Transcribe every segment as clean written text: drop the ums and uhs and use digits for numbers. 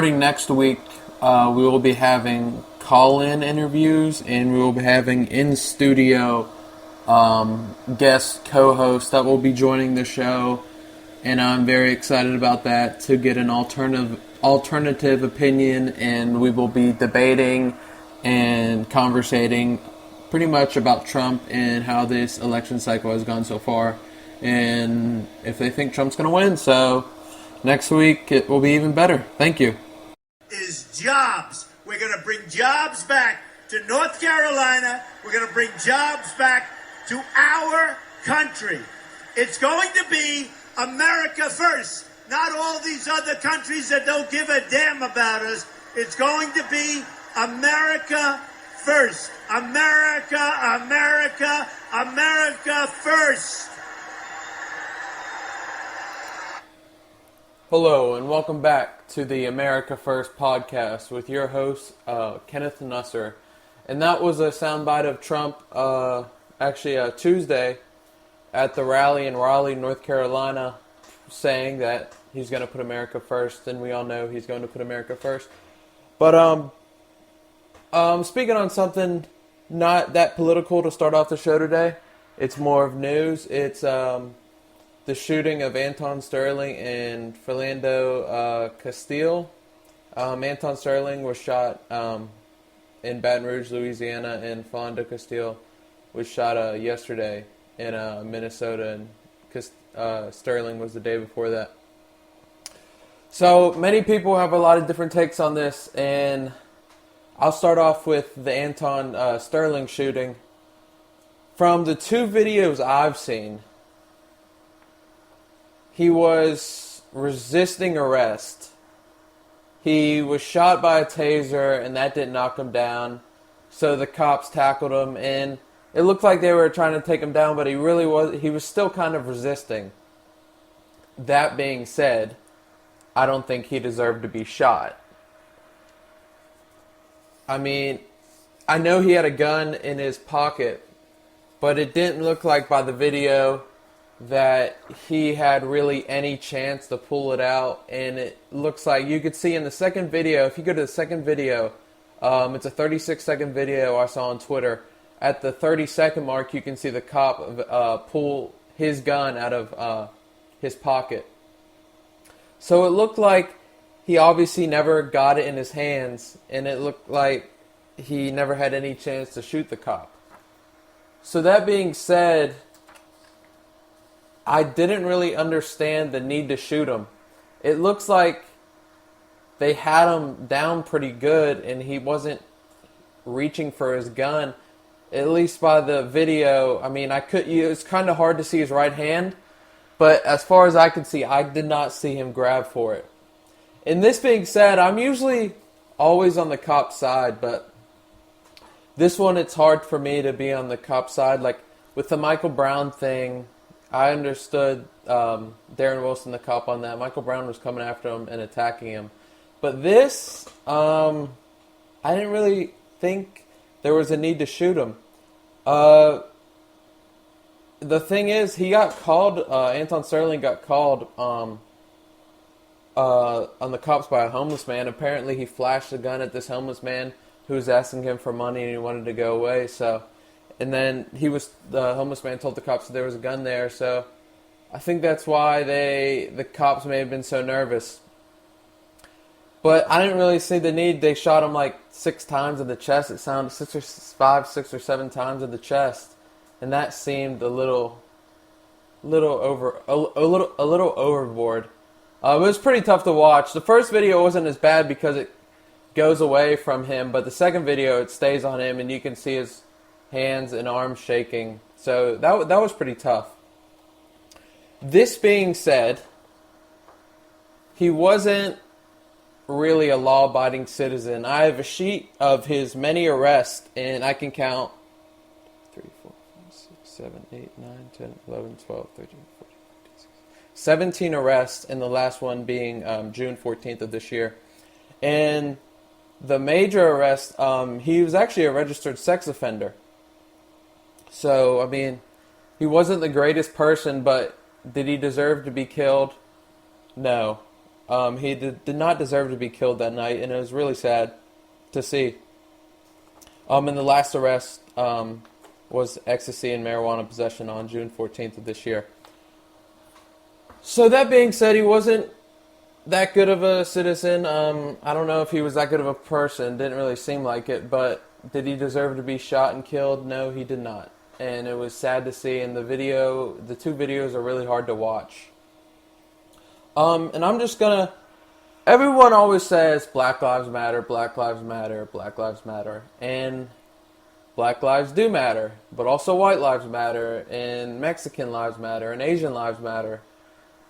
starting next week, we will be having call-in interviews, and we will be having in-studio guest co-hosts that will be joining the show. And I'm very excited about that, to get an alternative opinion, and we will be debating and conversating pretty much about Trump and how this election cycle has gone so far, and if they think Trump's going to win. So next week it will be even better. Thank you. Is jobs. We're going to bring jobs back to North Carolina. We're going to bring jobs back to our country. It's going to be America first, not all these other countries that don't give a damn about us. It's going to be America first. America, America, America first. Hello, and welcome back to the America First podcast with your host, Kenneth Nusser. And that was a soundbite of Trump, Tuesday, at the rally in Raleigh, North Carolina, saying that he's going to put America first, and we all know he's going to put America first. But speaking on something not that political to start off the show today, it's more of news. It's the shooting of Anton Sterling and Philando Castile. Anton Sterling was shot in Baton Rouge, Louisiana, and Philando Castile was shot yesterday in Minnesota, and Sterling was the day before that. So many people have a lot of different takes on this, and I'll start off with the Anton Sterling shooting. From the two videos I've seen, he was resisting arrest. He was shot by a taser, and that didn't knock him down. So the cops tackled him, and it looked like they were trying to take him down, but he was still kind of resisting. That being said, I don't think he deserved to be shot. I mean, I know he had a gun in his pocket, but it didn't look like by the video that he had really any chance to pull it out. And it looks like you could see in the second video, if you go to the second video, it's a 36-second video I saw on Twitter. At the 30-second mark, you can see the cop pull his gun out of his pocket. So it looked like he obviously never got it in his hands, and it looked like he never had any chance to shoot the cop. So that being said, I didn't really understand the need to shoot him. It looks like they had him down pretty good, and he wasn't reaching for his gun. At least by the video, I mean, it's kind of hard to see his right hand, but as far as I could see, I did not see him grab for it. And this being said, I'm usually always on the cop side, but this one, it's hard for me to be on the cop side. Like with the Michael Brown thing, I understood Darren Wilson, the cop on that. Michael Brown was coming after him and attacking him. But this, I didn't really think there was a need to shoot him. The thing is, he got called, Anton Sterling got called on the cops by a homeless man. Apparently he flashed a gun at this homeless man who was asking him for money, and he wanted to go away. So, and then the homeless man told the cops that there was a gun there. So I think that's why the cops may have been so nervous. But I didn't really see the need. They shot him like 6 times in the chest. It sounded 6 or 7 times in the chest, and that seemed a little overboard. It was pretty tough to watch. The first video wasn't as bad because it goes away from him, but the second video, it stays on him, and you can see his hands and arms shaking. So that was pretty tough. This being said, he wasn't really a law-abiding citizen. I have a sheet of his many arrests, and I can count 3, 4, 5, 6, 7, 8, 9, 10, 11, 12, 13, 14, 15, 16, 17 arrests, and the last one being June 14th of this year. And the major arrest, he was actually a registered sex offender. So, I mean, he wasn't the greatest person, but did he deserve to be killed? No. He did not deserve to be killed that night, and it was really sad to see. And the last arrest was ecstasy and marijuana possession on June 14th of this year. So that being said, he wasn't that good of a citizen. I don't know if he was that good of a person. Didn't really seem like it. But did he deserve to be shot and killed? No, he did not. And it was sad to see. And the two videos are really hard to watch. And I'm just going to... Everyone always says Black Lives Matter, Black Lives Matter, Black Lives Matter. And Black lives do matter. But also white lives matter. And Mexican lives matter. And Asian lives matter.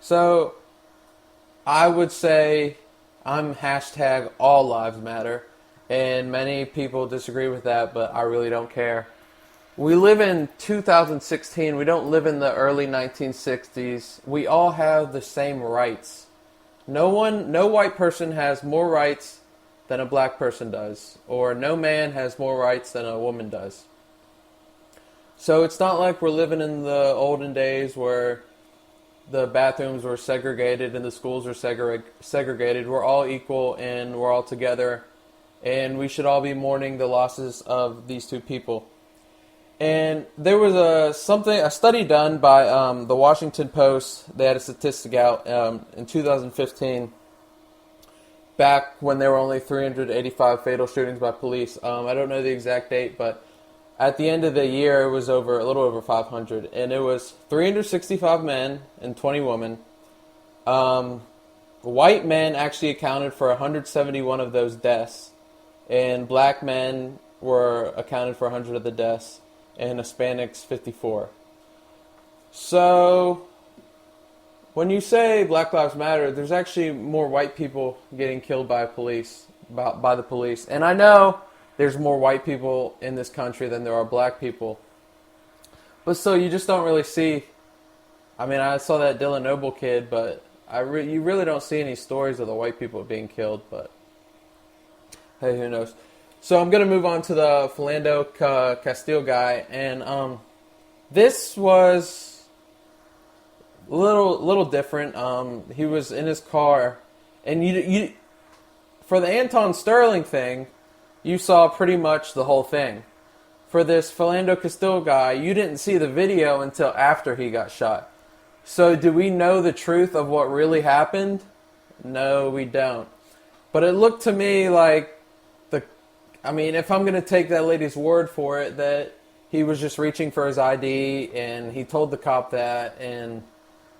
So I would say I'm hashtag all lives matter. And many people disagree with that, but I really don't care. We live in 2016. We don't live in the early 1960s. We all have the same rights. No white person has more rights than a black person does. Or no man has more rights than a woman does. So it's not like we're living in the olden days where the bathrooms were segregated and the schools were segregated. We're all equal and we're all together. And we should all be mourning the losses of these two people. And there was a study done by the Washington Post. They had a statistic out in 2015, back when there were only 385 fatal shootings by police. I don't know the exact date, but at the end of the year, it was a little over 500, and it was 365 men and 20 women. White men actually accounted for 171 of those deaths, and black men were accounted for 100 of the deaths, and Hispanics 54. So when you say Black Lives Matter, there's actually more white people getting killed by the police, and I know there's more white people in this country than there are black people. But so you just don't really see... I mean, I saw that Dylan Noble kid, but you really don't see any stories of the white people being killed. But hey, who knows? So I'm going to move on to the Philando Castile guy. And this was a little different. He was in his car. And you for the Anton Sterling thing, you saw pretty much the whole thing. For this Philando Castile guy, you didn't see the video until after he got shot. So do we know the truth of what really happened? No, we don't. But it looked to me like if I'm going to take that lady's word for it, that he was just reaching for his ID and he told the cop that, and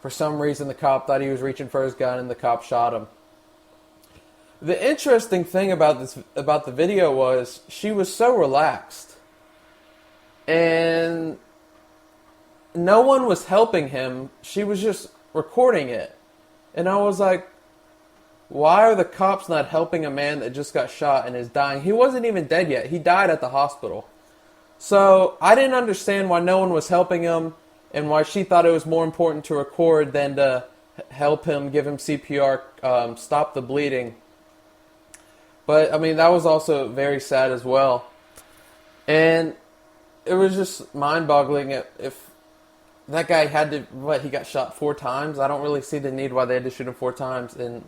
for some reason the cop thought he was reaching for his gun and the cop shot him. The interesting thing about the video was she was so relaxed, and no one was helping him. She was just recording it, and I was like, why are the cops not helping a man that just got shot and is dying? He wasn't even dead yet. He died at the hospital. So I didn't understand why no one was helping him, and why she thought it was more important to record than to help him, give him CPR, stop the bleeding. But, that was also very sad as well. And it was just mind-boggling if that guy had to, he got shot 4 times? I don't really see the need why they had to shoot him 4 times. And,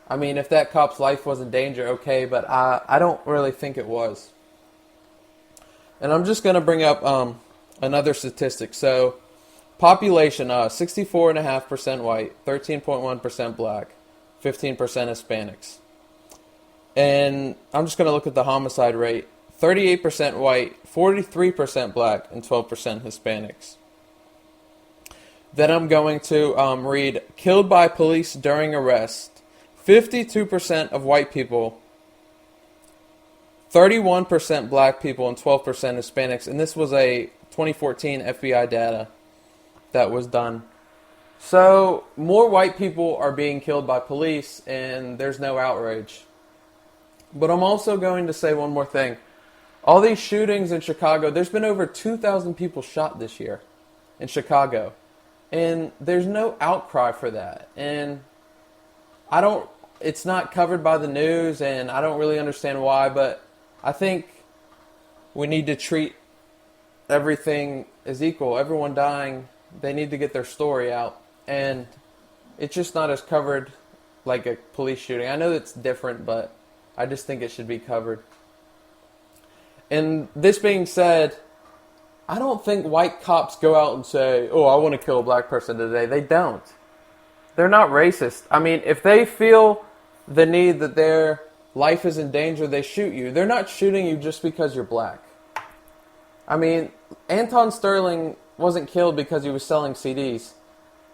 if that cop's life was in danger, okay, but I don't really think it was. And I'm just going to bring up another statistic. So, population, 64.5% white, 13.1% black, 15% Hispanics. And I'm just going to look at the homicide rate. 38% white, 43% black, and 12% Hispanics. Then I'm going to read killed by police during arrest. 52% of white people, 31% black people, and 12% Hispanics. And this was a 2014 FBI data that was done. So more white people are being killed by police, and there's no outrage. But I'm also going to say one more thing. All these shootings in Chicago, there's been over 2,000 people shot this year in Chicago. And there's no outcry for that. And it's not covered by the news, and I don't really understand why, but I think we need to treat everything as equal. Everyone dying, they need to get their story out. And it's just not as covered like a police shooting. I know it's different, but I just think it should be covered. And this being said, I don't think white cops go out and say, oh, I want to kill a black person today. They don't. They're not racist. I mean, if they feel the need that their life is in danger, they shoot you. They're not shooting you just because you're black. I mean, Anton Sterling wasn't killed because he was selling CDs.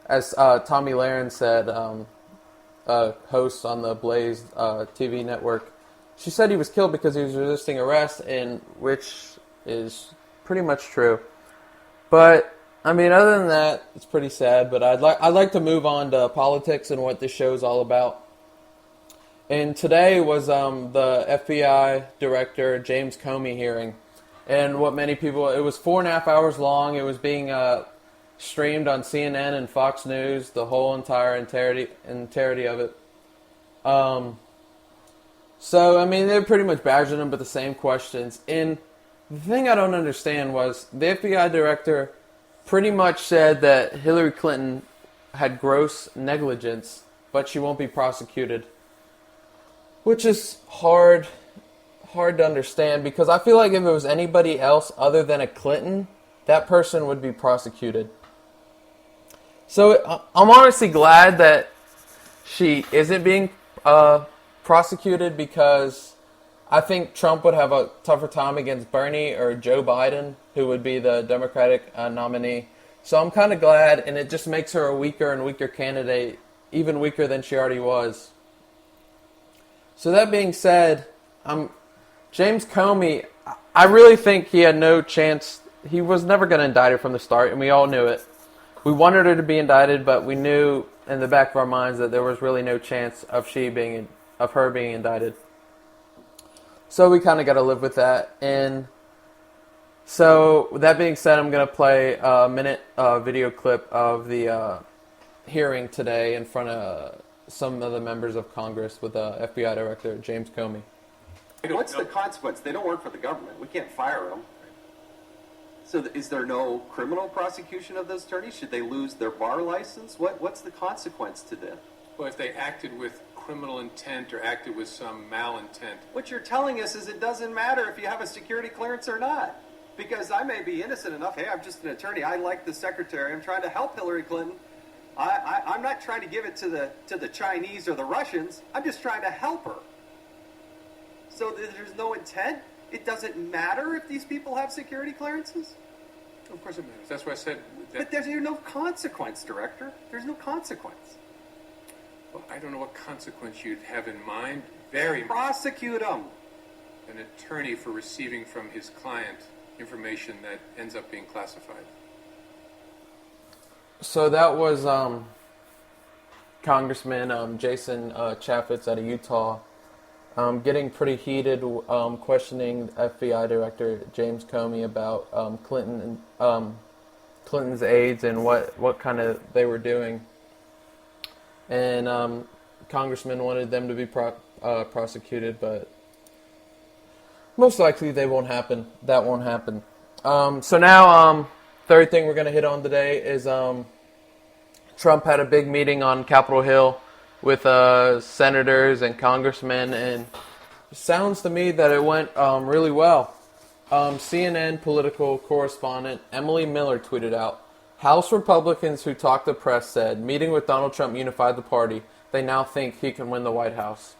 As Tommy Lahren said, a host on the Blaze TV network, she said he was killed because he was resisting arrest, and which is pretty much true. But I mean, other than that, it's pretty sad. But I'd like to move on to politics and what this show is all about. And today was the FBI Director James Comey hearing, and what many people, it was 4.5 hours long. It was being streamed on CNN and Fox News, the whole entirety of it. So I mean, they're pretty much badgering him with the same questions. And the thing I don't understand was the FBI director pretty much said that Hillary Clinton had gross negligence, but she won't be prosecuted. Which is hard to understand, because I feel like if it was anybody else other than a Clinton, that person would be prosecuted. So I'm honestly glad that she isn't being prosecuted, because I think Trump would have a tougher time against Bernie or Joe Biden, who would be the Democratic nominee. So I'm kind of glad, and it just makes her a weaker and weaker candidate, even weaker than she already was. So that being said, James Comey, I really think he had no chance. He was never going to indict her from the start, and we all knew it. We wanted her to be indicted, but we knew in the back of our minds that there was really no chance of her being indicted. So we kind of got to live with that. And so with that being said, I'm going to play a minute video clip of the hearing today in front of some of the members of Congress with FBI Director James Comey. What's the consequence? They don't work for the government. We can't fire them. So is there no criminal prosecution of those attorneys? Should they lose their bar license? What's the consequence to this? Well, if they acted with criminal intent or acted with some malintent. What you're telling us is it doesn't matter if you have a security clearance or not. Because I may be innocent enough. Hey, I'm just an attorney. I like the secretary. I'm trying to help Hillary Clinton. I'm not trying to give it to the Chinese or the Russians. I'm just trying to help her. So there's no intent? It doesn't matter if these people have security clearances? Of course it matters. That's why I said that. But there's no consequence, Director. There's no consequence. Well, I don't know what consequence you'd have in mind. Very much. Prosecute them. An attorney for receiving from his client information that ends up being classified. So that was Congressman Jason Chaffetz out of Utah getting pretty heated, questioning FBI Director James Comey about Clinton's aides and what kind of they were doing. And Congressman wanted them to be prosecuted, but most likely they won't happen. That won't happen. So now, third thing we're going to hit on today is Trump had a big meeting on Capitol Hill with senators and congressmen, and it sounds to me that it went really well. CNN political correspondent Emily Miller tweeted out, House Republicans who talked to press said, meeting with Donald Trump unified the party. They now think he can win the White House.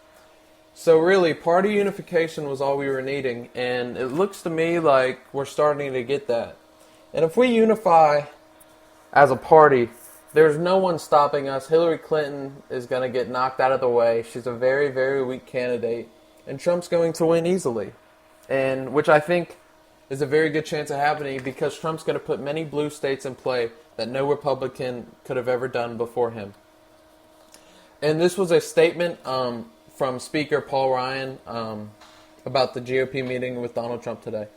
So really, party unification was all we were needing, and it looks to me like we're starting to get that. And if we unify as a party, there's no one stopping us. Hillary Clinton is going to get knocked out of the way. She's a very, very weak candidate, and Trump's going to win easily, and which I think is a very good chance of happening, because Trump's going to put many blue states in play that no Republican could have ever done before him. And this was a statement from Speaker Paul Ryan about the GOP meeting with Donald Trump today.